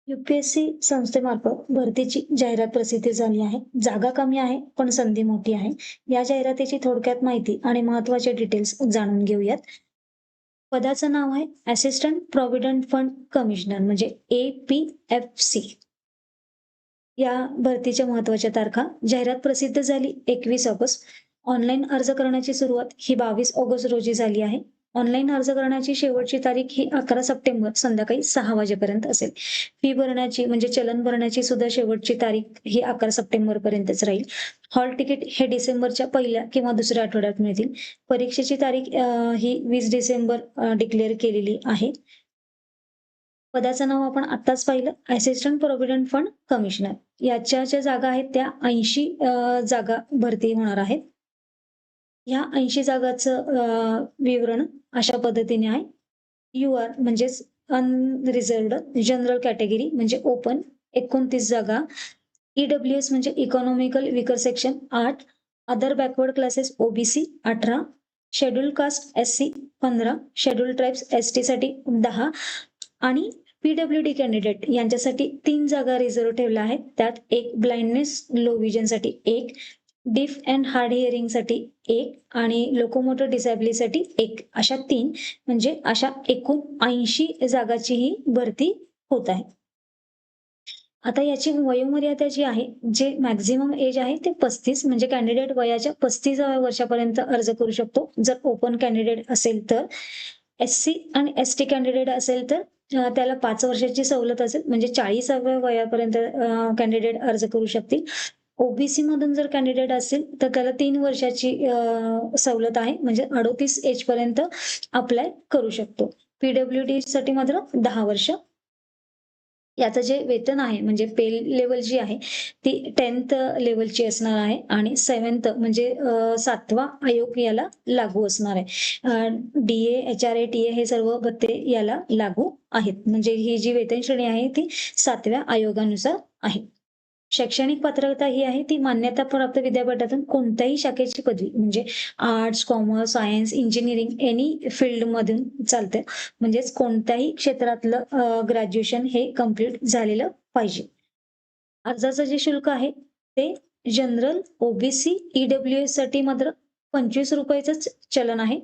UPSC संस्थेमार्फत भरतीची जाहिरात प्रसिद्ध झाली आहे. जागा कमी आहे, पण संधी मोठी आहे. या जाहिरातीची थोडक्यात माहिती आणि महत्त्वाचे डिटेल्स जाणून घेऊयात. पदाचं नाव आहे असिस्टंट प्रॉव्हिडंट फंड कमिशनर म्हणजे APFC. या भरतीच्या महत्त्वाच्या तारखा. जाहिरात प्रसिद्ध झाली 21 ऑगस्ट. ऑनलाईन अर्ज करण्याची सुरुवात ही 22 ऑगस्ट रोजी झाली आहे. ऑनलाईन अर्ज करण्याची शेवटची तारीख ही 11 सप्टेंबर संध्याकाळी 6 वाजेपर्यंत असेल. फी भरण्याची म्हणजे चलन भरण्याची सुद्धा शेवटची तारीख ही 11 सप्टेंबर पर्यंतच राहील. हॉल तिकीट हे डिसेंबरच्या पहिल्या किंवा दुसऱ्या आठवड्यात मिळतील. परीक्षेची तारीख ही 20 डिसेंबर डिक्लेअर केलेली आहे. पदाचं नाव आपण आत्ताच पाहिलं, असिस्टंट प्रॉव्हिडंट फंड कमिशनर. याच्या ज्या जागा आहेत त्या 80 जागा भरती होणार आहेत. ह्या 80 जागाचं विवरण अशा पद्धतीने आहे. UR म्हणजेच अनरिझर्व्हड जनरल कॅटेगरी म्हणजे ओपन 29 जागा. EWS म्हणजे economical weaker section 8, other backward classes OBC 18, schedule caste SC 15, schedule tribes ST साठी 10 आणि PWD कॅन्डिडेट यांच्यासाठी 3 जागा रिझर्व्ह ठेवल्या आहेत. त्यात एक ब्लाइंडनेस लो विजनसाठी 1, डीफ अँड हार्ड हिअरिंगसाठी 1 आणि लोकोमोटर डिसॅबिलिटीसाठी 1 अशा 3 म्हणजे अशा एकूण 80 जागाची ही भरती होत आहे. आता याची वयोमर्यादा जी आहे, जे मॅक्झिमम एज आहे ते 35 म्हणजे कॅन्डिडेट वयाच्या 35व्या वर्षापर्यंत अर्ज करू शकतो. जर ओपन कॅन्डिडेट असेल तर. SC आणि ST कॅन्डिडेट असेल तर त्याला 5 वर्षाची सवलत असेल म्हणजे 40व्या वयापर्यंत कॅन्डिडेट अर्ज करू शकतील. OBC मधून जर कॅन्डिडेट असेल तर त्याला 3 वर्षाची सवलत आहे म्हणजे 38 एज पर्यंत अप्लाय करू शकतो. PWD साठी मात्र 10 वर्ष. याचं जे वेतन आहे म्हणजे पे लेवल जी आहे ती 10th लेवलची असणार आहे आणि 7th म्हणजे 7वा आयोग याला लागू असणार आहे. DA, HRA, TA हे सर्व भत्ते याला लागू आहेत. म्हणजे ही जी वेतन श्रेणी आहे ती 7व्या आयोगानुसार आहे. शैक्षणिक पात्रता ही आहे ती मान्यताप्राप्त विद्यापीठातून कोणत्याही शाखेची पदवी म्हणजे arts, commerce, science, engineering any फील्डमधून चालते. म्हणजेच कोणत्याही क्षेत्रातलं ग्रॅज्युएशन हे कंप्लीट झालेलं पाहिजे. अर्जाचं जे शुल्क आहे ते जनरल, OBC, EWS साठी मात्र ₹25च चलन आहे.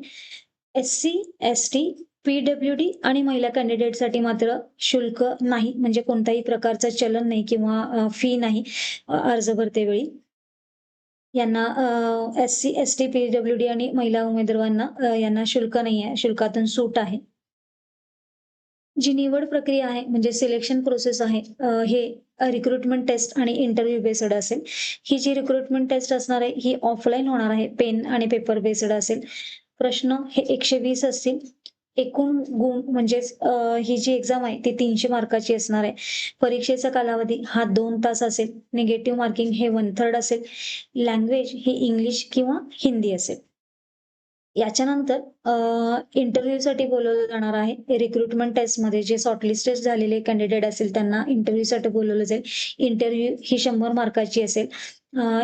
SC, ST, PWD आणि महिला कॅन्डिडेटसाठी मात्र शुल्क नाही म्हणजे कोणत्याही प्रकारचं चलन नाही किंवा फी नाही अर्ज भरतेवेळी. यांना SC, ST, PWD आणि महिला उमेदवारांना यांना शुल्क नाही आहे, शुल्कातून सूट आहे. जी निवड प्रक्रिया आहे म्हणजे सिलेक्शन प्रोसेस आहे हे रिक्रुटमेंट टेस्ट आणि इंटरव्ह्यू बेस्ड असेल. ही जी रिक्रुटमेंट टेस्ट असणार आहे ही ऑफलाईन होणार आहे. पेन आणि पेपर बेस्ड असेल. प्रश्न हे 120 असतील. एकूण गुण म्हणजेच ही जी एक्झाम आहे ती 300 मार्काची असणार आहे. परीक्षेचा कालावधी हा 2 तास असेल. निगेटिव्ह मार्किंग हे 1/3 असेल. लँग्वेज ही इंग्लिश किंवा हिंदी असेल. याच्यानंतर इंटरव्ह्यूसाठी बोलावलं जाणार आहे. रिक्रुटमेंट टेस्टमध्ये जे शॉर्टलिस्टेड झालेले कॅन्डिडेट असेल त्यांना इंटरव्ह्यूसाठी बोलावलं जाईल. इंटरव्ह्यू ही 100 मार्काची असेल.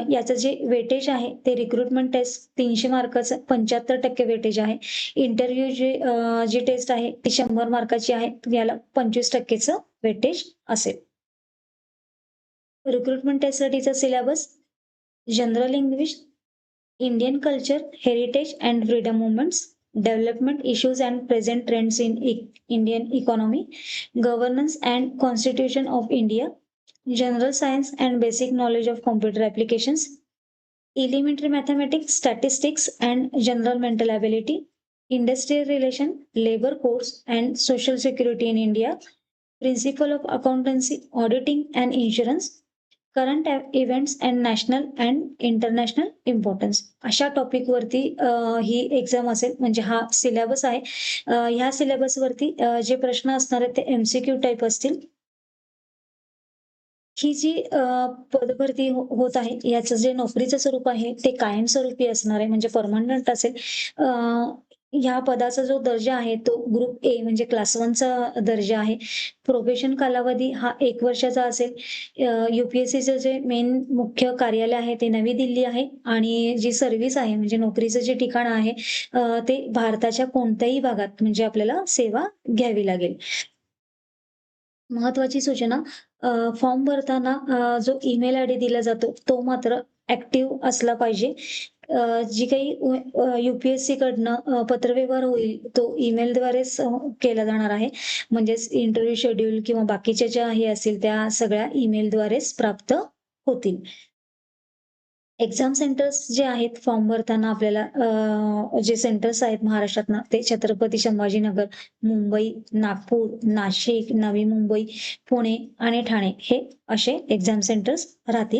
याचं जे वेटेज आहे ते रिक्रुटमेंट टेस्ट 300 मार्काचं 75% वेटेज आहे. इंटरव्ह्यू जी टेस्ट आहे ती 100 मार्काची आहे. याला 25%चं वेटेज असेल. रिक्रुटमेंट टेस्टसाठीचा syllabus general English, Indian culture, heritage and freedom movements, development issues and present trends in Indian economy, governance and constitution of India, general science and basic knowledge of computer applications, elementary mathematics, statistics and general mental ability, industrial relation, labor codes and social security in India, principle of accountancy, auditing and insurance, current events and national and international importance अशा topic वरती ही exam असेल म्हणजे हा syllabus आहे. ह्या syllabus वरती जे प्रश्न असणार आहेत ते MCQ टाईप असतील. ही जी पदभरती होत आहे याचं जे नोकरीचं स्वरूप आहे ते कायमस्वरूपी असणार आहे म्हणजे परमनंट असेल. ह्या पदाचा जो दर्जा आहे तो ग्रुप A म्हणजे क्लास 1चा दर्जा आहे. प्रोबेशन कालावधी हा 1 वर्षाचा असेल. UPSCचं जे मेन मुख्य कार्यालय आहे ते नवी दिल्ली आहे आणि जी सर्व्हिस आहे म्हणजे नोकरीचं जे ठिकाण आहे ते भारताच्या कोणत्याही भागात म्हणजे आपल्याला सेवा घ्यावी लागेल. महत्त्वाची सूचना फॉर्म भरताना जो ईमेल आयडी दिला जातो, तो मात्र ॲक्टिव्ह असला पाहिजे. जी काही यू-पी-एस-सी कडनं पत्रव्यवहार होईल, तो ईमेलद्वारेच केला जाणार आहे. म्हणजेच इंटरव्ह्यू शेड्यूल किंवा बाकीच्या ज्या हे असतील, त्या सगळ्या ईमेलद्वारेच प्राप्त होतील. एक्झाम सेंटर्स जे आहेत फॉर्म भरताना आपल्याला जे सेंटर्स आहेत महाराष्ट्रातनं ते छत्रपती संभाजीनगर, मुंबई, नागपूर, नाशिक, नवी मुंबई, पुणे आणि ठाणे हे असे एक्झाम सेंटर्स राहतील.